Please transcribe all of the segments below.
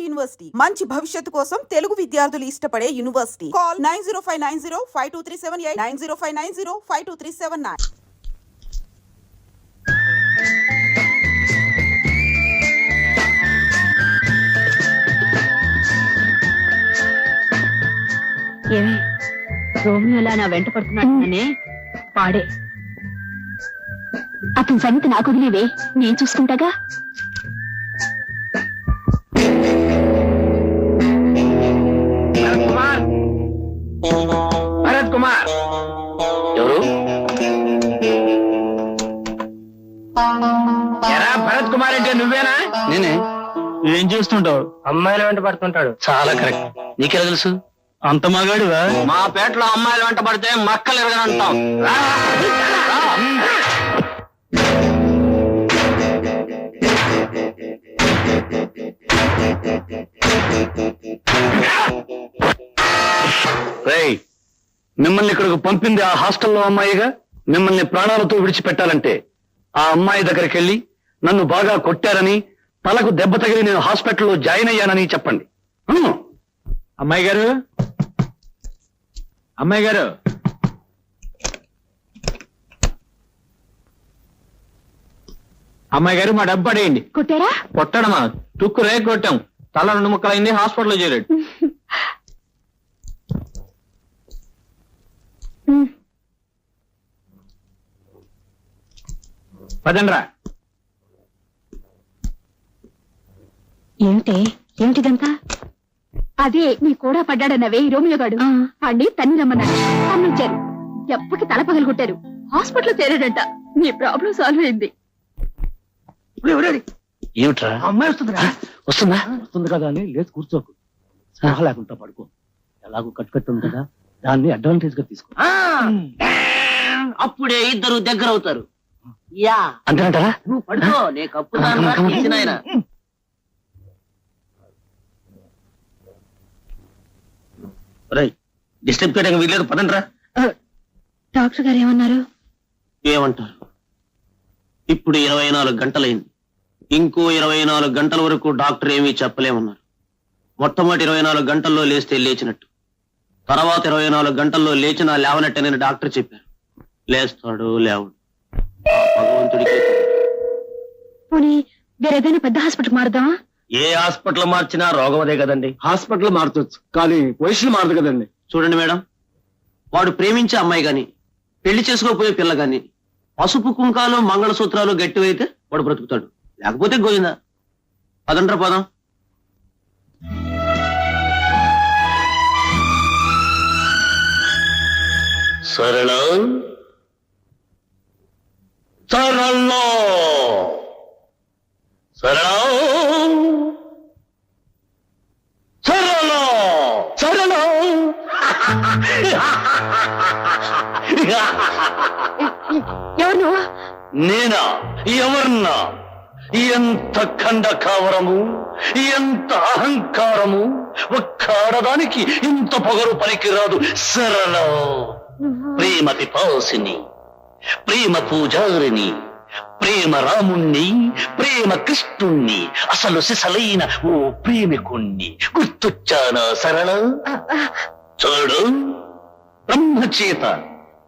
University మంచి భవిష్యత్తు కోసం తెలుగు విద్యార్థులు ఇష్టపడే యూనివర్సిటీ. కాల్ 9059052378 9059052379. ఏమే రోమియోలా నా వెంట పడుతున్నాడనే వాడే. అతని సంగతి నాకు వదిలేవే, నేను చూసుకుంటాగా. భరత్ కుమార్ ఎవరు? ఎరా భరత్ కుమార్ అంటే నువ్వేనా? నేనే. ఏం చేస్తుంటావు? అమ్మాయిల వెంట పడుతుంటాడు. చాలా కరెక్ట్. నీకెలా తెలుసు? అంత మగాడువా? మా పేటలో అమ్మాయిలు వెంట పడితే మక్కలు ఎరగనంటాం. మిమ్మల్ని ఇక్కడికి పంపింది ఆ హాస్టల్లో అమ్మాయిగా. మిమ్మల్ని ప్రాణాలతో విడిచిపెట్టాలంటే ఆ అమ్మాయి దగ్గరికి వెళ్ళి నన్ను బాగా కొట్టారని, తలకు దెబ్బ తగిలి నేను హాస్పిటల్లో జాయిన్ అయ్యానని చెప్పండి. అమ్మాయి గారు, అమ్మాయి గారు, అమ్మాయి గారు మా డబ్బు పడేయండి. కొట్టారా? కొట్టడమా? తుక్కు రేగు కొట్టాం. తల 2 ముక్కలైంది. హాస్పిటల్లో చేరాడు. పదండ్రా. ఏమిటిదంతా? అదే నీ కూడా పడ్డాడన్నవే రోమియో గాడు. వాడిని తన్ని రమ్మన్నాడు. పంపించారు. ఎప్పటికి తల పగలు కొట్టారు. హాస్పిటల్లో చేరాడంట. నీ ప్రాబ్లం సాల్వ్ అయింది. ఏమిట్రా? అమ్మాయి వస్తుందిరా. వస్తుందా? వస్తుంది కదా అని లేచి కూర్చోకు. స్పృహ లేకుండా పడుకో. ఎలాగో కట్టు ఉంది కదా, దాన్ని అడ్వాంటేజ్ గా తీసుకో. అప్పుడే ఇద్దరు దగ్గర అవుతారు. యా అంటారా? నువ్వు పడుకో, నే కప్పుతాను. డిస్టర్బ్ చేయడానికి వీల్లేదు. పదండ్రా. డాక్టర్ గారు ఏమన్నారు? ఏమంటారు? ఇప్పుడు 24 గంటలైంది. ఇంకో 24 గంటల వరకు డాక్టర్ ఏమీ చెప్పలేమన్నారు. మొట్టమొదటి 24 గంటల్లో లేస్తే లేచినట్టు, తర్వాత 24 గంటల్లో లేచినా లేవనట్టేనని డాక్టర్ చెప్పారు. లేస్తాడు లేవడు, భగవంతుడికి. పోనీ వేరేదైనా పెద్ద హాస్పిటల్ మారుదామా? ఏ హాస్పిటల్ మార్చినా రోగం అదే కదండి. హాస్పిటల్ మారుతొచ్చు కానీ పొజిషన్ మారదు కదండి. చూడండి మేడం, వాడు ప్రేమించే అమ్మాయి గాని, పెళ్లి చేసుకోపోయే పిల్ల గాని పసుపు కుంకాలు మంగళసూత్రాలు గట్టివైతే వాడు బ్రతుకుతాడు, లేకపోతే గోయిందా. పదండ్రా పదం. సరళ సరళ సరళ సరళ సరళ. ఎవరు నువ్వు? నేనా? ఎవర్నా? ఎంత ఖండ కావరము, ఎంత అహంకారము! ఒక్క ఆడదానికి ఇంత పొగరు పనికిరాదు. సరళ ప్రేమ పిపాసిని, ప్రేమ పూజారిని, ప్రేమ రాముణ్ణి, ప్రేమ కృష్ణుణ్ణి, అసలు సిసలైన ఓ ప్రేమికుణ్ణి. గుర్తొచ్చానా సరళ? చూడు, బ్రహ్మచేత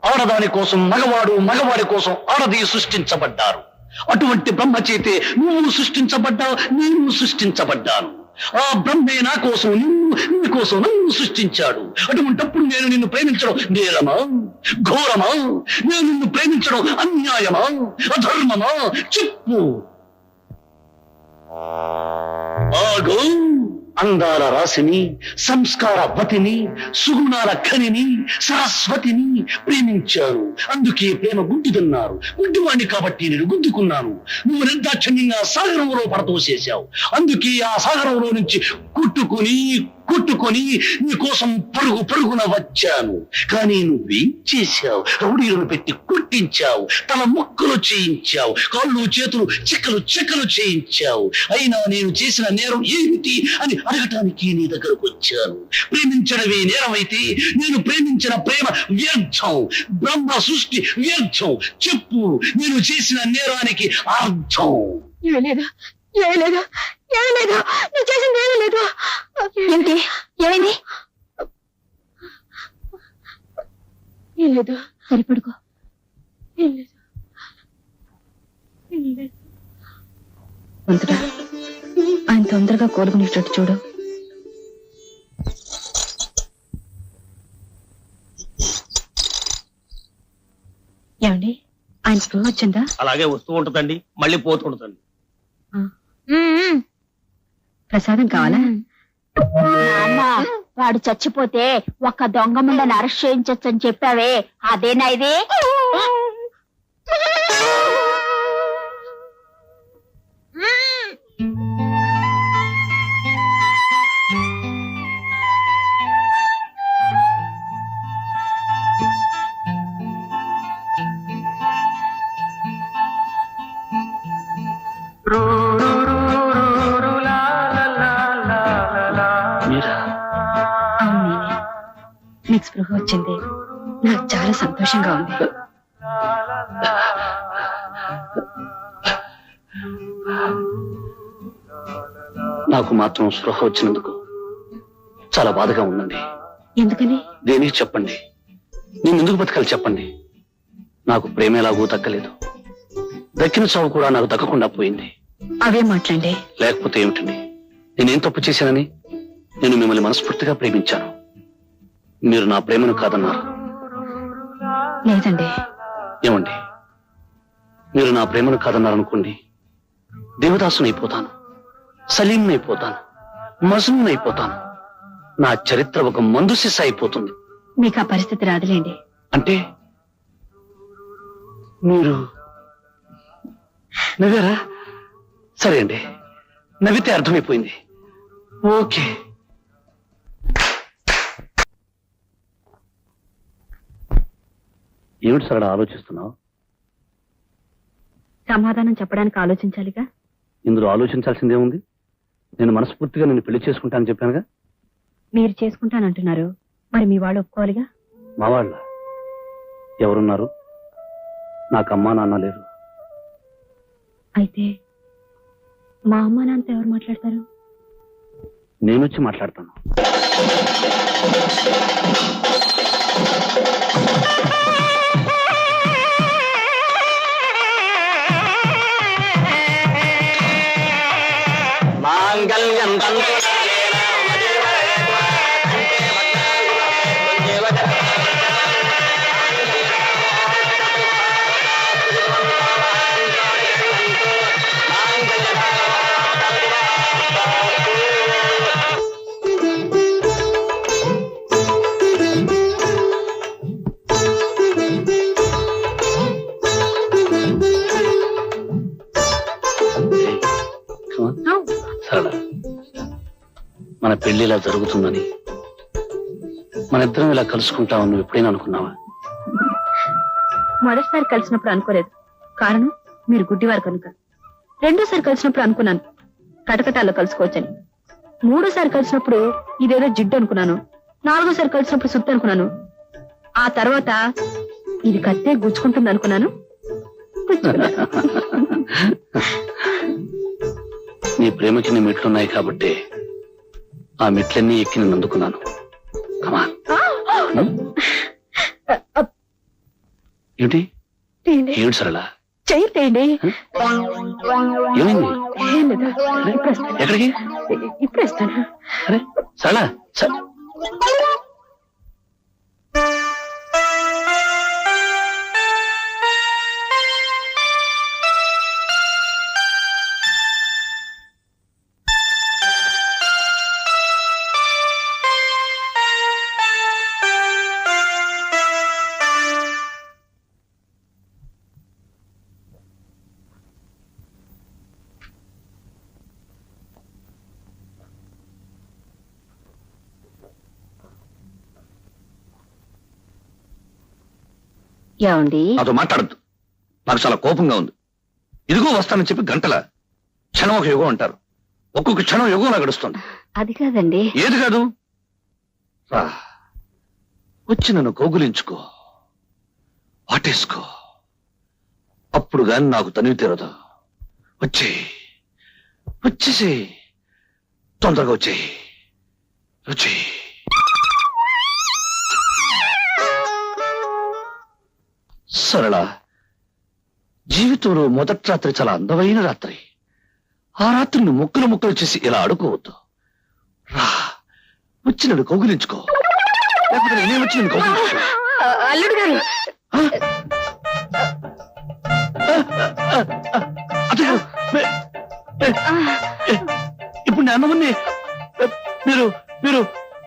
ఆడదాని కోసం మగవాడు, మగవాడి కోసం ఆడది సృష్టించబడ్డారు. అటువంటి బ్రహ్మచేతే నువ్వు సృష్టించబడ్డావు, నేను సృష్టించబడ్డాను. ఆ బ్రహ్మే నా కోసం నిన్ను, నీ కోసం నన్ను సృష్టించాడు. అటువంటప్పుడు నేను నిన్ను ప్రేమించడం నేరమా, ఘోరమా? నేను నిన్ను ప్రేమించడం అన్యాయమా, అధర్మమా? చెప్పు. ఆగు. అందాల రాశిని, సంస్కారవతిని, సుగుణాల ఖనిని, సరస్వతిని ప్రేమించారు. అందుకే ప్రేమ గుడ్డిదన్నారు. గుడ్డివాణ్ణి కాబట్టి నేను గుద్దుకున్నాను. నువ్వు నిర్దాక్షిణ్యంగా సాగరంలో పడతోసేశావు. అందుకే ఆ సాగరంలో నుంచి కొట్టుకుని నీ కోసం పరుగున వచ్చాను. కానీ నువ్వేం చేశావు? రౌడీలను పెట్టి కొట్టించావు, తల ముక్కలు చేయించావు, కాళ్ళు చేతులు చెక్కలు చేయించావు. అయినా నేను చేసిన నేరం ఏమిటి అని అడగటానికి నీ దగ్గరకు వచ్చాను. ప్రేమించడమే నేరమైతే నేను ప్రేమించిన ప్రేమ వ్యర్థం, బ్రహ్మ సృష్టి వ్యర్థం. చెప్పు, నేను చేసిన నేరానికి అర్థం. ఏమీ లేదు, నువ్వు చేసింది ఏమీ లేదు. ఏం లేదు. సరిపడుకో. ఏం లేదు. ఏం లేదు. వంతుడా, ఆయన తొందరగా కోలుకునేటట్టు చూడు. ఏమండి, ఆయన స్పృహ వచ్చిందా? అలాగే వస్తూ ఉంటుందండి, మళ్ళీ పోతూ ఉంటుందండి. ప్రసాదం కావాలా? నాన్న, వాడు చచ్చిపోతే ఒక్క దొంగ ముండని అరెస్ట్ చేయించొచ్చు అని చెప్పావే, అదేనా ఇది? మీరా? అవును, నేనే. నీకు స్పృహ వచ్చింది, నాకు చాలా సంతోషంగా ఉంది. నాకు మాత్రం స్పృహ వచ్చినందుకు చాలా బాధగా ఉందండి. ఎందుకని? దేనికి చెప్పండి, నేను ఎందుకు బతకాలి చెప్పండి. నాకు ప్రేమ ఎలాగూ దక్కలేదు, దక్కిన చావు కూడా నాకు దక్కకుండా పోయింది. అవే మాట్లాడండి. లేకపోతే ఏమిటండి, నేనేం తప్పు చేశానని? నేను మిమ్మల్ని మనస్ఫూర్తిగా ప్రేమించాను, మీరు నా ప్రేమను కాదన్నారు. లేదండి. ఏమండి, మీరు నా ప్రేమను కాదన్నారనుకోండి, దేవదాసునైపోతాను, సలీంనైపోతాను, మజ్నూనైపోతాను. నా చరిత్ర ఒక మందు సిస్స అయిపోతుంది. మీకు ఆ పరిస్థితి రాదులేండి. అంటే మీరు నవ్వారా? సరే అండి, నవ్వితే అర్థమైపోయింది. ఓకే. ఏమిటి సరళ ఆలోచిస్తున్నావు? సమాధానం చెప్పడానికి ఆలోచించాలిగా. ఇందులో ఆలోచించాల్సిందే ఉంది. నేను మనస్ఫూర్తిగా నిన్ను పెళ్లి చేసుకుంటానని చెప్పానుగా. మీరు చేసుకుంటానంటున్నారు, మరి మీ వాళ్ళు ఒప్పుకోవాలిగా. మా వాళ్ళ ఎవరున్నారు? నాకు అమ్మా నాన్న లేరు. అయితే మా అమ్మ నాన్నతో ఎవరు మాట్లాడతారు? నేనొచ్చి మాట్లాడతాను. మాంగళ్యం సరళ, మన పెళ్లి ఇలా జరుగుతుందని, మన ఇద్దరం ఇలా కలుసుకుంటామని నువ్వు ఎప్పుడైనా అనుకున్నావా? మొదటిసారి కలిసినప్పుడు అనుకోలేదు, కారణం మీరు గుడ్డివారు కనుక. రెండోసారి కలిసినప్పుడు అనుకున్నాను కటకటాల్లో కలుసుకోవచ్చని. మూడోసారి కలిసినప్పుడు ఇదేదో జిడ్డు అనుకున్నాను. నాలుగోసారి కలిసినప్పుడు సుత్తు అనుకున్నాను. ఆ తర్వాత ఇది కత్తే గుచ్చుకుంటుంది అనుకున్నాను. గుచ్చుకున్నాను. నీ ప్రేమకి నీ మెట్లున్నాయి కాబట్టి ఆ మెట్లన్నీ ఎక్కి నేను అందుకున్నాను. కమా ఏమిటి ఏమిటి సరళ? చెయ్యండి. ఏమైంది? ఏం లేదా? ఇప్పుడు వస్తాను. ఎక్కడికి? ఇప్పుడు వస్తాను. అరే సరళ, ఏమండి? నాతో మాట్లాడద్దు, నాకు చాలా కోపంగా ఉంది. ఇదిగో వస్తానని చెప్పి గంటల క్షణం ఒక యుగం అంటారు. ఒక్కొక్క క్షణం యుగంలా గడుస్తుంది. అది కాదండి. ఏది కాదు? రా, వచ్చి నన్ను కౌగులించుకో, వాటేసుకో. అప్పుడు గాని నాకు తనివి తీరదు. వచ్చేసి తొందరగా వచ్చేయి. సరళ, జీవితంలో మొదటి రాత్రి చాలా అందమైన రాత్రి. ఆ రాత్రిని ముక్కలు ముక్కలు చేసి ఇలా ఆడుకోవద్దు. రా, వచ్చినడు కౌగిలించుకో, లేకపోతే నేనే వచ్చిన కౌగిలించుకో. అల్లుడు గారు అత్తయ్య, ఇప్పుడు నేను అన్నవన్నీ మీరు మీరు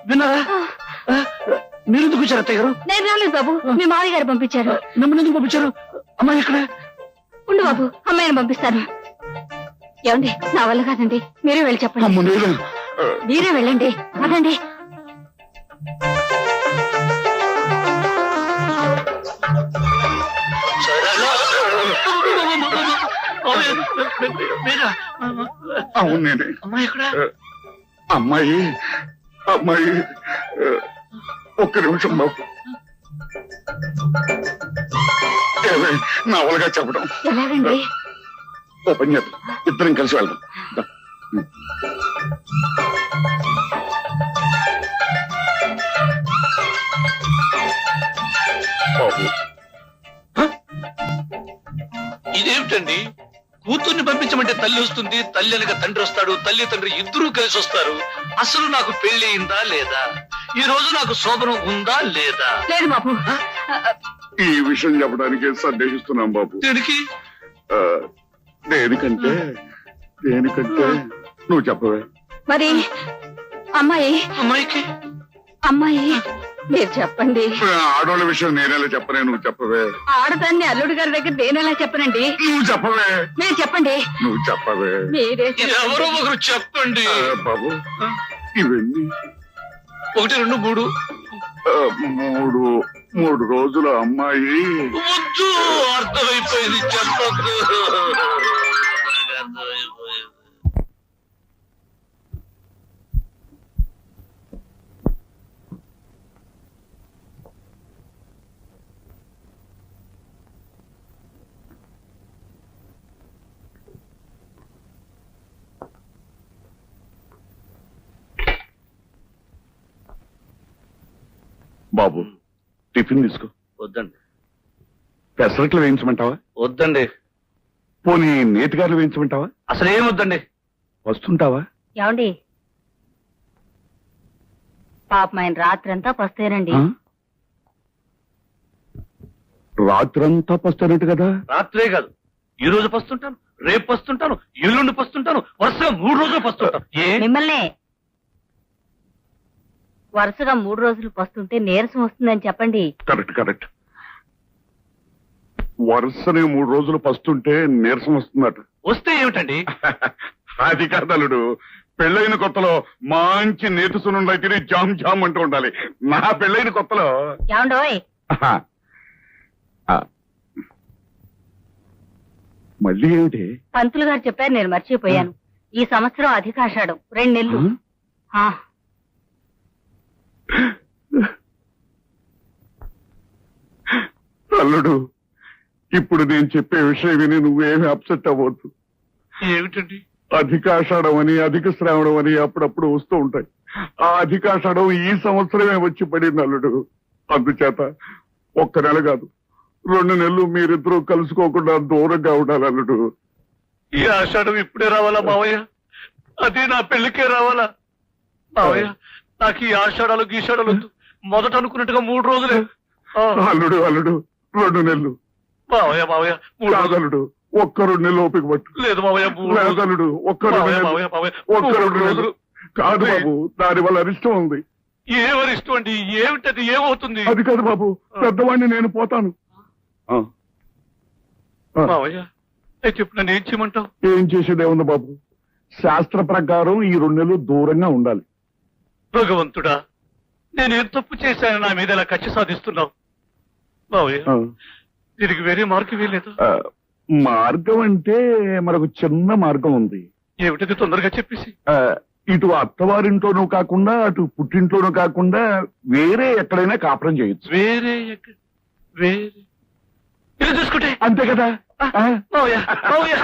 విన్నారా? మీరు ఎందుకు వచ్చారు అత్తయ్య గారు? నేను రాలేదు బాబు, మీ మావయ్య గారు పంపించారు. మిమ్మల్ని ఎందుకు పంపించారు? అమ్మాయి ఎక్కడ? ఉండు బాబు, అమ్మాయిని పంపిస్తాను. ఏమండి, నా వల్ల కాదండి, మీరే వెళ్ళి చెప్పండి. అమ్మ నేను మీరే వెళ్ళండి, అదండి. అవును నేనే. అమ్మాయి ఎక్కడ? అమ్మాయి అమ్మాయి ఒక్క నిమిషం బాబు. ఏమే, నావల్గా చెప్పడం ఎలాగండి? ఓ పని చేద్దాం, ఇద్దరం కలిసి వెళ్దాం. దా. బాబు, ఇదేమిటండి? కూతుర్ని పంపించమంటే తల్లి వస్తుంది, తల్లి అనగా తండ్రి వస్తాడు, తల్లి తండ్రి ఇద్దరూ కలిసి వస్తారు. అసలు నాకు పెళ్లి అయిందా లేదా? ఈ రోజు నాకు శోభనం ఉందా లేదా? లేదు బాబు. ఈ విషయం చెప్పడానికి సందేహిస్తున్నాం బాబు. దేనికి? ఆ, దేనికంటే నువ్వు చెప్పవే. మరి అమ్మాయి అమ్మాయికి అమ్మాయి మీరు చెప్పండి. ఆడోళ్ళ విషయం నేనేలా చెప్పనే, నువ్వు చెప్పవే. ఆడదాన్ని అల్లుడు గారి దగ్గర దేనేలా చెప్పనండి. నువ్వు చెప్పవే. మీరు చెప్పండి. నువ్వు చెప్పవే. మీరే ఎవరో ఒకరు చెప్పండి. బాబు, ఇవన్నీ 1, 2, 3. మూడు రోజుల అమ్మాయి. వద్దు, అర్థమైపోయింది, చెప్పద్దు. అర్థమైపోయింది. బాబు, టిఫిన్ తీసుకో. వద్దండి. పెసరట్లు వేయించమంటావా? వద్దండి. పోనీ నేతిగారులు వేయించమంటావా? అసలు ఏం వద్దండి. వస్తుంటావా? ఏమండి, పాపం ఆయన రాత్రంతా పస్తేనండి. ఆ? రాత్రంతా పస్తానంట కదా. రాత్రే కాదు, ఈ రోజు పస్తుంటాను, రేపు పస్తుంటాను, ఎల్లుండి పస్తుంటాను, వరుసగా 3 రోజులు పస్తుంటాను. ఏ? మిమ్మల్నే వరుసగా 3 రోజులు పస్తుంటే నీరసం వస్తుందని చెప్పండి. కరెక్ట్. వరుసనే 3 రోజులు పస్తుంటే నీరసం వస్తుందట. వస్తే ఏమిటండి? అది కాదలుడు, పెళ్ళైన కొత్తలో మంచి నేతి సున్నుండలు తిని జామ్ జామ్ అంటూ ఉండాలి. నా పెళ్ళైన కొత్తలో ఏమండోయ్, ఆ, మళ్ళీ ఏమిటి? పంతులు గారు చెప్పారు, నేను మర్చిపోయాను. ఈ సంవత్సరం అధికాషాఢం 2 నెలలు. ఆ, అల్లుడు, ఇప్పుడు నేను చెప్పే విషయం విని నువ్వేమి అప్సెట్ అవ్వద్దు. ఏమిటండి? అధికాషాఢం అని, అధిక శ్రావణం అని అప్పుడప్పుడు వస్తూ ఉంటాయి. ఆ అధికాషాఢం ఈ సంవత్సరమే వచ్చి పడింది అల్లుడు. అందుచేత 1 నెల కాదు, 2 నెలలు మీరిద్దరూ కలుసుకోకుండా దూరంగా ఉండాలి అల్లుడు. ఈ ఆషాఢం ఇప్పుడే రావాలా మావయ్య? అది నా పెళ్లికే రావాలా? మావయ్య, నాకు ఈ ఆషాఢాలు గీషాఢాలు వద్దు. మొదట అనుకున్నట్టుగా 3 రోజులే. అల్లుడు 2 నెలలు మావయ్య, 3 రోజులు. కాదలుడు, 1-2 నెలలు ఓపిక పట్టు. లేదు మావయ్య, 3 రోజులు. లేదలుడు, 1-2 నెలలు. మావయ్య, 1-2 నెలలు కాదు బాబు, దాని వల్ల అరిష్టం ఉంది. ఎవరి ఇష్టం అండి? ఏమిటది? ఏమవుతుంది? అది కాదు బాబు, పెద్దవాడిని నేను పోతాను. మావయ్య, చెప్పు, నన్ను ఏం చేయమంటావు? ఏం చేసేదే ఉంది బాబు, శాస్త్ర ప్రకారం ఈ 2 నెలలు దూరంగా ఉండాలి. భగవంతుడా, నేనేం తప్పు చేశాను నా మీద ఇలా కక్ష సాధిస్తున్నావు? మావయ్య, ఆ, దీనికి వేరే మార్గం వేయలేదు. ఆ, మార్గం అంటే మనకు చిన్న మార్గం ఉంది. ఏమిటది? తొందరగా చెప్పేసి. ఆ, ఇటు అత్తవారింట్లోనూ కాకుండా అటు పుట్టింట్లోనూ కాకుండా వేరే ఎక్కడైనా కాపురం చేయొచ్చు. వేరే ఇది చూసుకుంటే అంతే కదా. ఆ? మావయ్య, మావయ్య.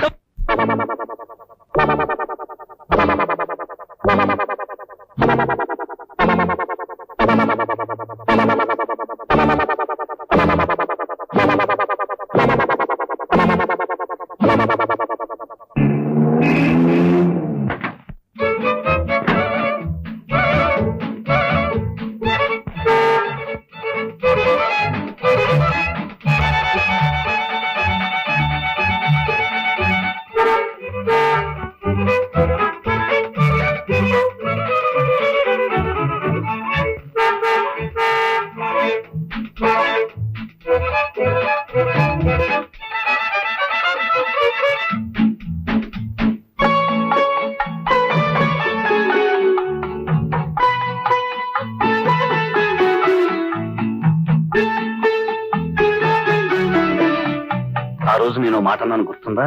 రోజు నేను మాట అన్నాను గుర్తుందా?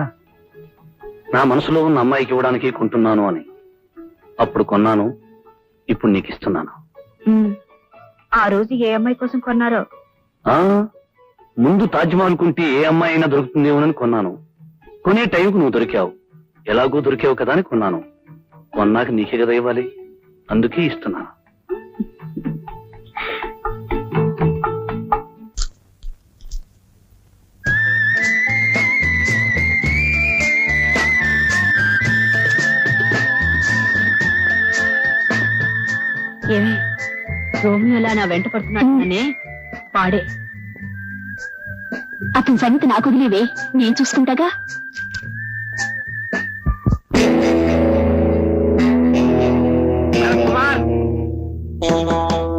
నా మనసులో ఉన్న అమ్మాయికి ఇవ్వడానికి కొంటున్నాను అని. అప్పుడు కొన్నాను, ఇప్పుడు నీకు ఇస్తున్నాను. ఆ రోజు ఏ అమ్మాయి కోసం కొన్నారో? ఆ ముందు తాజ్మహల్ కుంటే ఏ అమ్మాయి అయినా దొరుకుతుందేమోనని కొన్నాను. కొనే టైంకు నువ్వు దొరికావు. ఎలాగో దొరికావు కదా అని కొన్నాను. కొన్నాక నీకే కదా ఇవ్వాలి, అందుకే ఇస్తున్నాను. ఏమి రోమియోలా నా వెంట పడుతున్నాడనే పాడే. అతని సంగతి నాకు వదిలేవే, నేను చూసుకుంటాగా.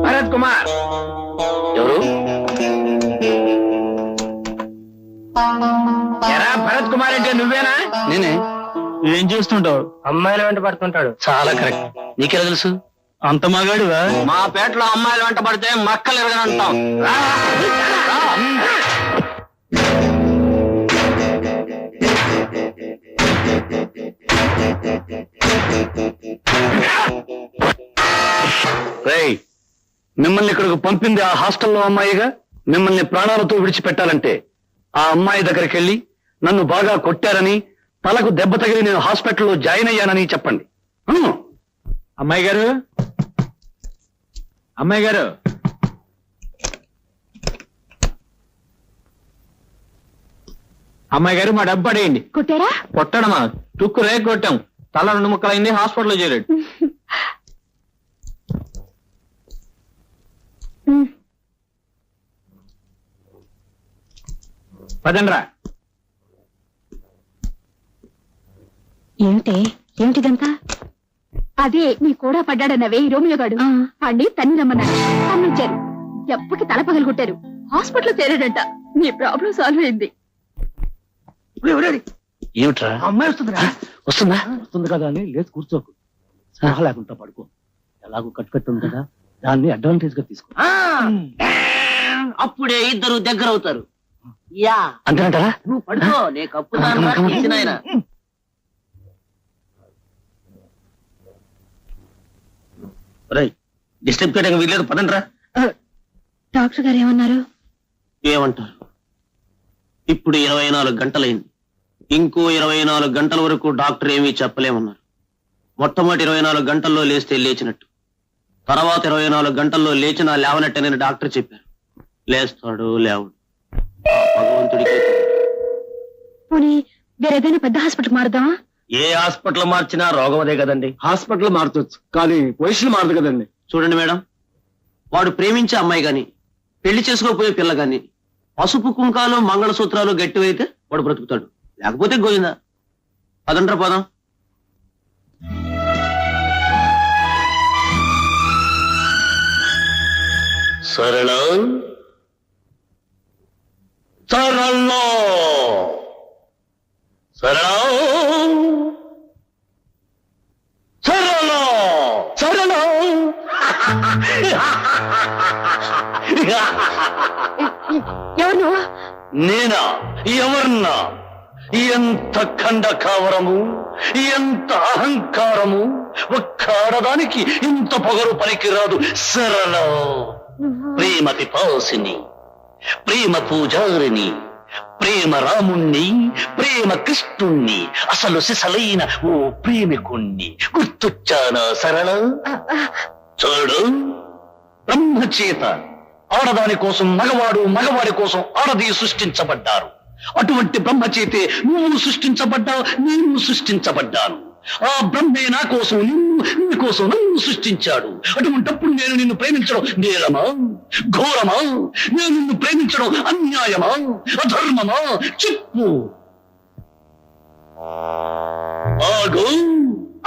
భరత్ కుమార్ ఎవరు? ఎరా భరత్ కుమార్ అంటే నువ్వేనా? నేనే. ఏం చేస్తుంటావు? అమ్మాయిల వెంట పడుతుంటాడు. చాలా కరెక్ట్. నీకెలా తెలుసు? అంత మగాడివా? మా పేటలో అమ్మాయిల వెంట పడితే మక్కలు ఎరగనంటాం. రేయ్, మిమ్మల్ని ఇక్కడికి పంపింది ఆ హాస్టల్లో అమ్మాయిగా. మిమ్మల్ని ప్రాణాలతో విడిచిపెట్టాలంటే ఆ అమ్మాయి దగ్గరికి వెళ్ళి నన్ను బాగా కొట్టారని, తలకు దెబ్బ తగిలి నేను హాస్పిటల్లో జాయిన్ అయ్యానని చెప్పండి. అమ్మాయి గారు, అమ్మాయి గారు, అమ్మాయి గారు మా డబ్బు పడేయండి. కొట్టారా? కొట్టడమా? తుక్కు రేగ కొట్టాం. తల 2 ముక్కలైంది, హాస్పిటల్లో చేరాడు. పదండ్రా. ఏమిటిదంతా? అదే నీ కూడా పడ్డాడన్నవే ఈ రోమియో గాడు. వాడిని తన్ని రమ్మన్నాడు, తన్నించారు. దెబ్బకి తల పగలు కొట్టారు. హాస్పిటల్లో చేరాడంట. నీ ప్రాబ్లం సాల్వ్ అయింది. ఏమిట్రా? అమ్మాయి వస్తుందిరా. వస్తుందా? వస్తుంది కదా అని లేచి కూర్చోకు. స్పృహ లేకుండా పడుకో. ఎలాగో కట్టుకట్టుంది కదా, దాన్ని అడ్వాంటేజ్ గా తీసుకో. అప్పుడే ఇద్దరు దగ్గర అవుతారు. యా అంతేనంటారా? నువ్వు పడుకో, నే కప్పుతాను. డిస్టర్బ్ చేయడానికి వీల్లేదు, పదండ్రా. డాక్టర్ గారు ఏమన్నారు? ఏమంటారు? ఇప్పుడు 24 గంటలైంది. ఇంకో 24 గంటల వరకు డాక్టర్ ఏమీ చెప్పలేమన్నారు. మొట్టమొదటి 24 గంటల్లో లేస్తే లేచినట్టు, తర్వాత 24 గంటల్లో లేచినా లేవనట్టేనని డాక్టర్ చెప్పారు. లేస్తాడు లేవడు, భగవంతుడికి. పోనీ వేరేదైనా పెద్ద హాస్పిటల్ మారుదామా? ఏ హాస్పిటల్ మార్చినా రోగం అదే కదండి. హాస్పిటల్ మారుతొచ్చు కానీ పొజిషన్ మారదు కదండి. చూడండి మేడం, వాడు ప్రేమించే అమ్మాయి గాని, పెళ్లి చేసుకోపోయే పిల్ల గాని, పసుపు కుంకాలు మంగళసూత్రాలు గట్టివైతే వాడు బ్రతుకుతాడు, లేకపోతే గోయిందా. పదండ్రా పదం. సరళ సరళ సరళ సరళ సరళ. ఎవరు నువ్వు? నేనా? ఎవర్నా? ఎంత ఖండ కావరము, ఎంత అహంకారము! ఒక్క ఆడదానికి ఇంత పొగరు పనికిరాదు. సరళ ప్రేమ పిపాసిని, ప్రేమ పూజారిని, ప్రేమ రాముణ్ణి, ప్రేమ కృష్ణుణ్ణి, అసలు సిసలైన ఓ ప్రేమికుణ్ణి. గుర్తొచ్చానా సరళ? చూడు, బ్రహ్మచేత ఆడదాని కోసం మగవాడు, మగవాడి కోసం ఆడది సృష్టించబడ్డారు. అటువంటి బ్రహ్మచేతే నువ్వు సృష్టించబడ్డావు, నేను సృష్టించబడ్డాను. ఆ బ్రహ్మే నా కోసం నిన్ను, నీ కోసం నన్ను సృష్టించాడు. అటువంటప్పుడు నేను నిన్ను ప్రేమించడం నేరమా, ఘోరమా? నేను నిన్ను ప్రేమించడం అన్యాయమా, అధర్మమా? చెప్పు. ఆగు.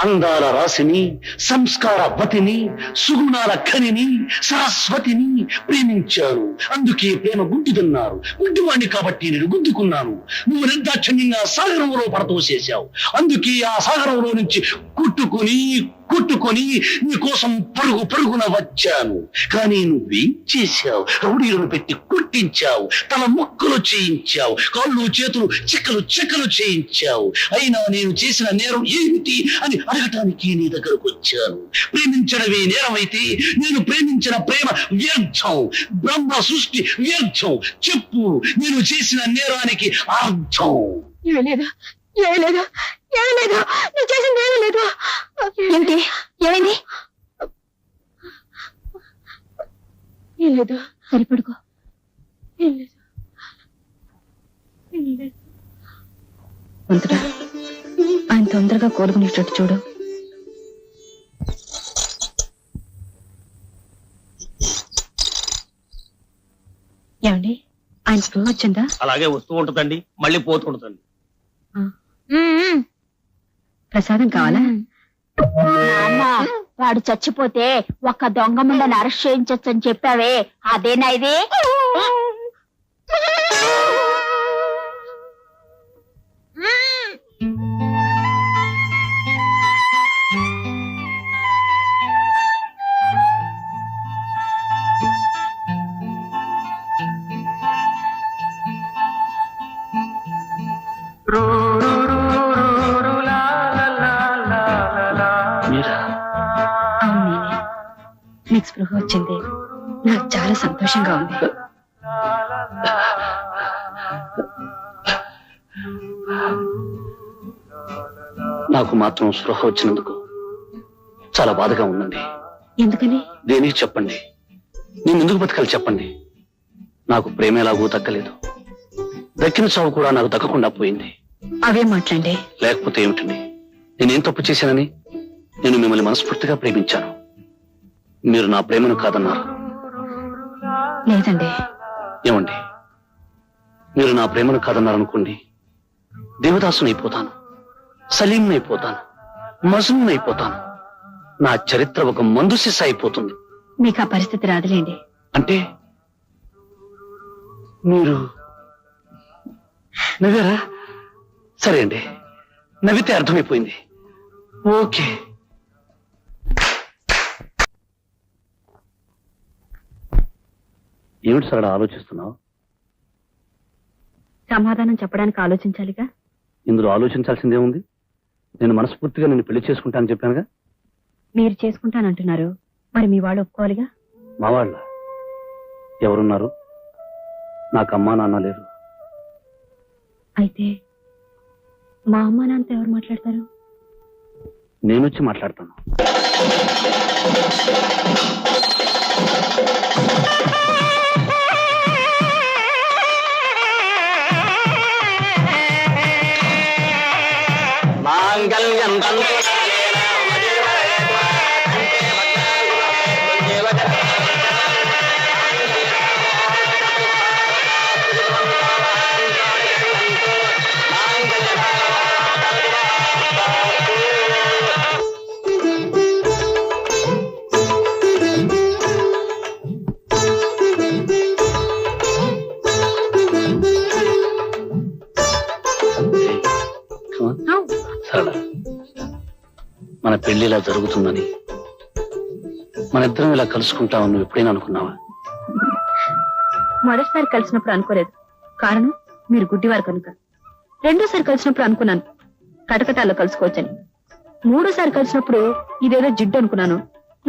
అందాల రాశిని, సంస్కార వతిని, సుగుణాల ఖనిని, సరస్వతిని ప్రేమించారు. అందుకే ప్రేమ గుడ్డిదన్నారు. గుడ్డివాణ్ణి కాబట్టి నేను గుద్దుకున్నాను. నువ్వు నిర్దాక్షిణ్యంగా సాగరంలో పడతోసేశావు. అందుకే ఆ సాగరంలో నుంచి కొట్టుకుని కొట్టుకొని నీ కోసం పరుగు పరుగున వచ్చాను. కానీ నువ్వేం చేశావు? రౌడీలను పెట్టి కొట్టించావు, తల ముక్కలు చేయించావు, కాళ్ళు చేతులు చిక్కలు చెక్కలు చేయించావు. అయినా నేను చేసిన నేరం ఏమిటి అని అడగటానికి నీ దగ్గరకు వచ్చాను. ప్రేమించడమే నేరమైతే నేను ప్రేమించిన ప్రేమ వ్యర్థం, బ్రహ్మ సృష్టి వ్యర్థం. చెప్పు, నేను చేసిన నేరానికి అర్థం. ఏమీ లేదు, ఏమీ లేదు, ఏమీ లేదు, నేను చేసింది ఏమీ లేదు. ఏమిటి, ఏమైంది? ఏం లేదు, సరిపడుకో. ఏం లేదు, ఏం లేదు. అంతటా ఆయన తొందరగా కోలుకునేటట్టు చూడు. ఏమండి, ఆయన స్పృహ వచ్చిందా? అలాగే వస్తూ ఉంటుందండి, మళ్ళీ పోతూ ఉంటుంది. ప్రసాదం కావాలా? నాన్న, వాడు చచ్చిపోతే ఒక్క దొంగ ముండని అరెస్ట్ చేయించొచ్చని చెప్పావే, అదేనా ఇది? మీరా? అవును, నేనే. మీకు స్పృహ వచ్చింది, నాకు చాలా సంతోషంగా ఉంది. నాకు మాత్రం స్పృహ వచ్చినందుకు చాలా బాధగా ఉందండి. ఎందుకని? దేనికి చెప్పండి, నేను ఎందుకు బతకాలి చెప్పండి. నాకు ప్రేమ ఎలాగూ దక్కలేదు, దక్కిన చావు కూడా నాకు దక్కకుండా పోయింది. అవే మాట్లాడండి. లేకపోతే ఏమిటండి, నేనేం తప్పు చేశానని? నేను మిమ్మల్ని మనస్ఫూర్తిగా ప్రేమించాను, మీరు నా ప్రేమను కాదన్నారు. లేదండి. ఏమండి, మీరు నా ప్రేమను కాదన్నారనుకోండి, దేవదాసునైపోతాను, సలీంనైపోతాను, మజ్నూనైపోతాను. నా చరిత్ర ఒక మందు సిస అయిపోతుంది. మీకు ఆ పరిస్థితి రాదులేండి. అంటే మీరు నవ్వారా? సరే అండి, నవ్వితే అర్థమైపోయింది. ఓకే. ఏమిటి సరళ ఆలోచిస్తున్నావు? సమాధానం చెప్పడానికి ఆలోచించాలిగా. ఇందులో ఆలోచించాల్సిందే ఉంది. నేను మనస్ఫూర్తిగా నిన్ను పెళ్లి చేసుకుంటానని చెప్పానుగా. మీరు చేసుకుంటానంటున్నారు, మరి మీ వాళ్ళు ఒప్పుకోవాలిగా. మా వాళ్ళ ఎవరున్నారు? నాకు అమ్మా నాన్న లేరు. అయితే మా అమ్మ నాన్నతో ఎవరు మాట్లాడతారు? నేనొచ్చి మాట్లాడతాను. సరళ, మన పెళ్లి ఇలా జరుగుతుందని, మన ఇద్దరం ఇలా కలుసుకుంటామని నువ్వు ఎప్పుడైనా అనుకున్నావా? మొదటిసారి కలిసినప్పుడు అనుకోలేదు, కారణం మీరు గుడ్డివారు కనుక. రెండోసారి కలిసినప్పుడు అనుకున్నాను కటకటాల్లో కలుసుకోవచ్చని. మూడోసారి కలిసినప్పుడు ఇదేదో జిడ్డు అనుకున్నాను.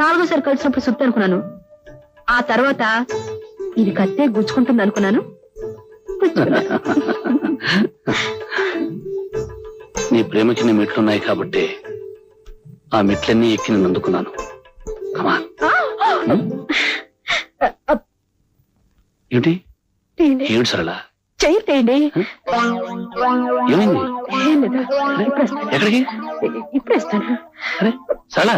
నాలుగోసారి కలిసినప్పుడు సుత్తి అనుకున్నాను. ఆ తర్వాత ఇది కత్తే గుచ్చుకుంటుంది అనుకున్నాను. గుచ్చుకున్నాను. నీ ప్రేమకి నీ మెట్లున్నాయి కాబట్టి ఆ మెట్లన్నీ ఎక్కి నేను అందుకున్నాను. కమాన్. ఏంటి ఏమిటి సరళ? చెయ్యి తేయండి. ఏమైంది? ఏం లేదు, ఇప్పుడు వస్తాను. ఎక్కడికి? ఇప్పుడు వస్తాను. అరే సరళ,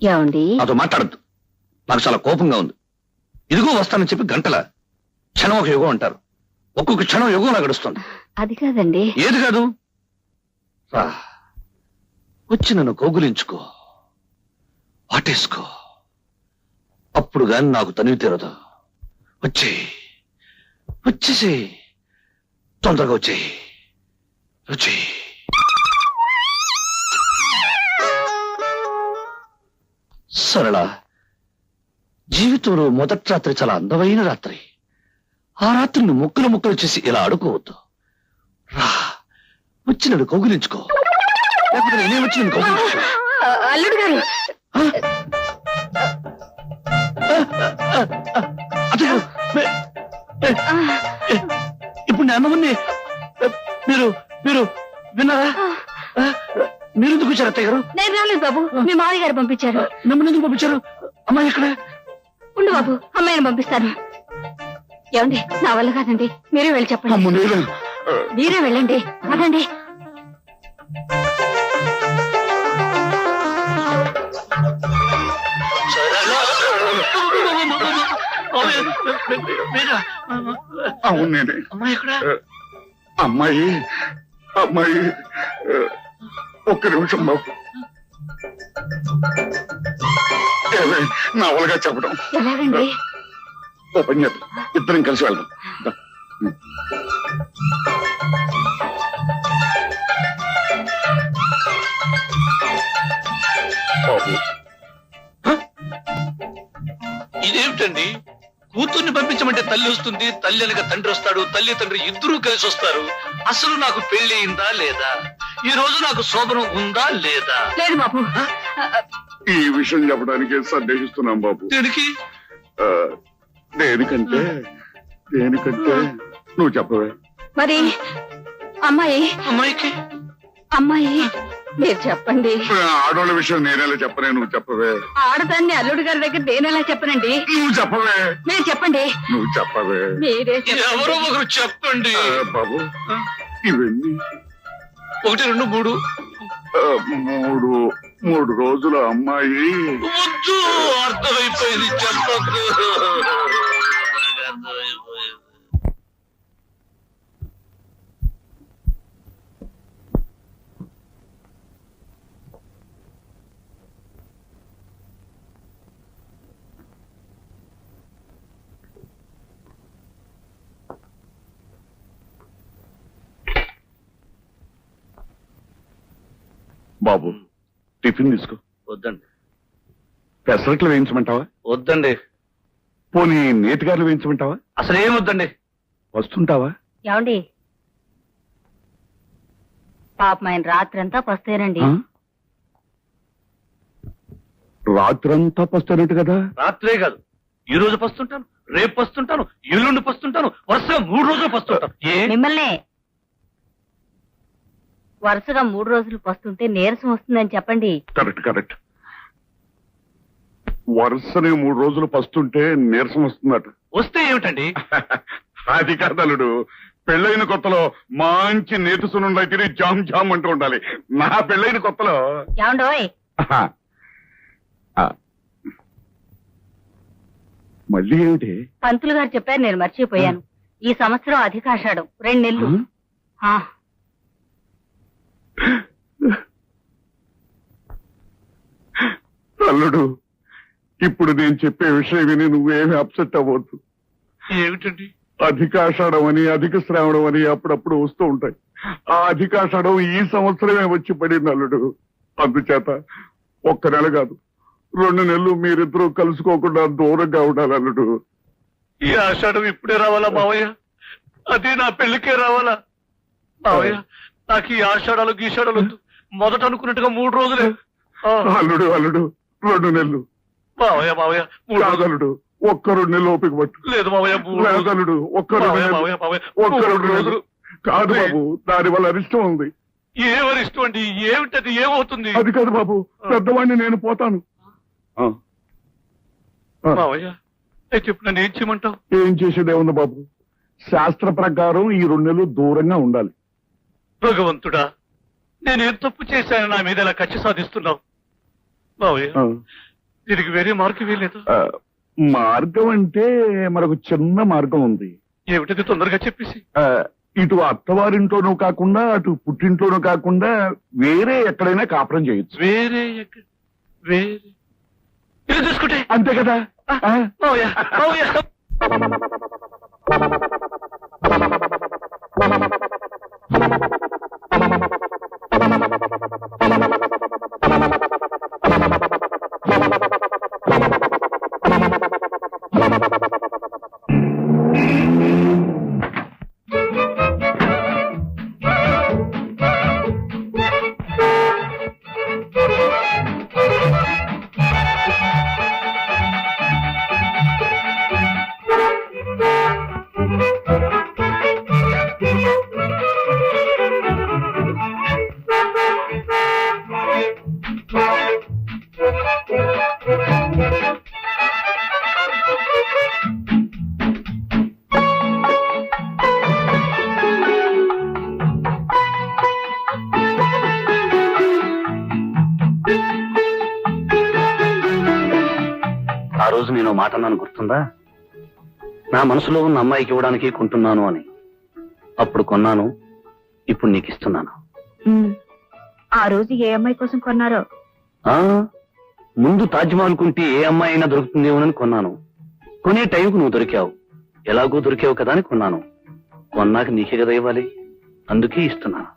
ఏమండి నాతో మాట్లాడద్దు. నాకు చాలా కోపంగా ఉంది. ఇదిగో వస్తానని చెప్పి గంటల క్షణం ఒక యుగం అంటారు. ఒక్కొక్క క్షణం యుగంలా గడుస్తుంది. అది కాదండి. ఏది కాదు, రా వచ్చి నన్ను కౌగులించుకో, వాటేసుకో. అప్పుడు గాని నాకు తనివి తీరదు. వచ్చేసి తొందరగా వచ్చి సరళ, జీవితంలో మొదటి రాత్రి చాలా అందమైన రాత్రి. ఆ రాత్రిని ముక్కలు చేసి ఇలా ఆడుకోవద్దు. రా వచ్చి నన్ను కౌగిలించుకో, లేకపోతే నేనే వచ్చి నన్ను కౌగిలించుకో. అల్లుడు గారు, అతను ఇప్పుడు నేను అన్నవన్నీ మీరు విన్నారా? మీరు ఎందుకు వచ్చారు అత్తయ్య గారు? నేను రాలేదు బాబు, మీ మామయ్య గారు పంపించారు. నన్ను ఎందుకు పంపించారు? అమ్మాయి ఎక్కడ? ఉండు బాబు, అమ్మాయిని పంపిస్తాను. ఏమండి, నా వల్ల కాదండి, మీరే వెళ్ళి చెప్పండి. అమ్మ నేను మీరే వెళ్ళండి, అదండి. అవును నేనే. అమ్మాయి ఎక్కడ? అమ్మాయి ఒక్క నిమిషం బాబు. ఏమే, నవలుగా చెప్పడం ఎలాగండి? ఓ పని చేద్దాం, ఇద్దరం కలిసి వెళ్దాం. దా. బాబు ఇదేమిటండి? కూతుర్ని పంపించమంటే తల్లి వస్తుంది, తల్లి అనగా తండ్రి వస్తాడు, తల్లి తండ్రి ఇద్దరూ కలిసి వస్తారు. అసలు నాకు పెళ్లి అయిందా లేదా? ఈ రోజు నాకు శోభనం ఉందా లేదా? లేదు బాబు. ఈ విషయం చెప్పడానికి సందేహిస్తున్నాం బాబు. దేనికి? ఆ, దేనికంటే నువ్వు చెప్పవే. మరి అమ్మాయికి అమ్మాయి మీరు చెప్పండి. ఆడవాళ్ళ విషయం నేనేలా చెప్పనే, నువ్వు చెప్పవే. ఆడదాన్ని అల్లుడు గారి దగ్గర నేనెలా చెప్పనండి? నువ్వు చెప్పవే. మీరు చెప్పండి. నువ్వు చెప్పవే. మీరే ఎవరో ఒకరు చెప్పండి. బాబు ఇవన్నీ 1, 2, 3. మూడు రోజుల అమ్మాయి. వద్దు, అర్థమైపోయింది, చెప్పద్దు. అర్థమైపోయింది. బాబు టిఫిన్ తీసుకో. వద్దండి. పెసరట్లు వేయించమంటావా? వద్దండి. పోనీ నేతిగారులు వేయించమంటావా? అసలు ఏం వద్దండి. వస్తుంటావా? ఏమండి, పాపం ఆయన రాత్రంతా పస్తేనండి. ఆ? రాత్రంతా పస్తానట్టు కదా. రాత్రే కాదు, ఈ రోజు పస్తుంటాను, రేపు పస్తుంటాను, ఎల్లుండి పస్తుంటాను, వరుసగా 3 రోజులు పస్తుంటాను. మిమ్మల్నే వరుసగా 3 రోజులు పస్తుంటే నీరసం వస్తుందని చెప్పండి. కరెక్ట్. వరుసనే 3 రోజులు పస్తుంటే నీరసం వస్తుందట. వస్తే ఏమిటండి? అది కాదలుడు, పెళ్ళైన కొత్తలో మంచి నేతి సున్నుండలు అయితే జామ్ అంటూ ఉండాలి. నా పెళ్ళైన కొత్తలో ఏమండోయ్, ఆహా. ఆ. మళ్ళీ ఏమిటి? పంతులు గారు చెప్పారు, నేను మర్చిపోయాను. ఈ సంవత్సరం అధికాషాఢం 2 నెలలు. ఆ, అల్లుడు, ఇప్పుడు నేను చెప్పే విషయం విని నువ్వేమి అప్సెట్ అవ్వద్దు. ఏమిటండి? అధికాషాఢం అని, అధిక శ్రావణం అని అప్పుడప్పుడు వస్తూ ఉంటాయి. ఆ అధికాషాఢం ఈ సంవత్సరమే వచ్చి పడింది అల్లుడు. అందుచేత 1 నెల కాదు, 2 నెలలు మీరిద్దరూ కలుసుకోకుండా దూరంగా ఉండాలి అల్లుడు. ఈ ఆషాఢం ఇప్పుడే రావాలా మావయ్య? అదే నా పెళ్లికే రావాలా మావయ్య? నాకు ఈ ఆషాఢాలు గీషాఢాలు వద్దు. మొదట అనుకున్నట్టుగా 3 రోజులే. అల్లుడు 2 నెలలు మావయ్య 3 రోజులు. కాదలుడు, 1-2 నెలలు ఓపిక పట్టు. లేదు మావయ్య, 3 రోజులు. కాదలుడు, 1-2 నెలలు కాదు బాబు, దాని వల్ల అరిష్టం ఉంది. ఏమరిష్టం అండి? ఏమిటది? ఏమవుతుంది? అది కాదు బాబు, పెద్దవాడిని నేను పోతాను. మావయ్య అయితే ఇప్పుడు నన్ను ఏం చేయమంటావు? ఏం చేసేదే ఉంది బాబు, శాస్త్ర ప్రకారం ఈ 2 నెలలు దూరంగా ఉండాలి. భగవంతుడా, నేనేం తప్పు చేశాను నా మీద ఇలా కక్ష సాధిస్తున్నావు? మావయ్య, ఆ. దీనికి వేరే మార్గం లేదు. మార్గం అంటే మనకు చిన్న మార్గం ఉంది. ఏమిటది తొందరగా చెప్పేసి. ఇటు అత్తవారింట్లోనూ కాకుండా అటు పుట్టింట్లోనూ కాకుండా వేరే ఎక్కడైనా కాపురం చేయొచ్చు. వేరే ఇల్లు చూసుకుంటే అంతే కదా. మావయ్య, మావయ్య. ఆ రోజు నేను మాట అన్నాను గుర్తుందా? నా మనసులో ఉన్న అమ్మాయికి ఇవ్వడానికి కొంటున్నాను అని. అప్పుడు కొన్నాను, ఇప్పుడు నీకు ఇస్తున్నాను. ఆ రోజు ఏ అమ్మాయి కోసం కొన్నారో? ఆ ముందు తాజ్మహల్ కుంటే ఏ అమ్మాయి అయినా దొరుకుతుందేమోనని కొన్నాను. కొనే టైంకు నువ్వు దొరికావు. ఎలాగో దొరికావు కదా అని కొన్నాను. కొన్నాక నీకే కదా ఇవ్వాలి, అందుకే ఇస్తున్నాను.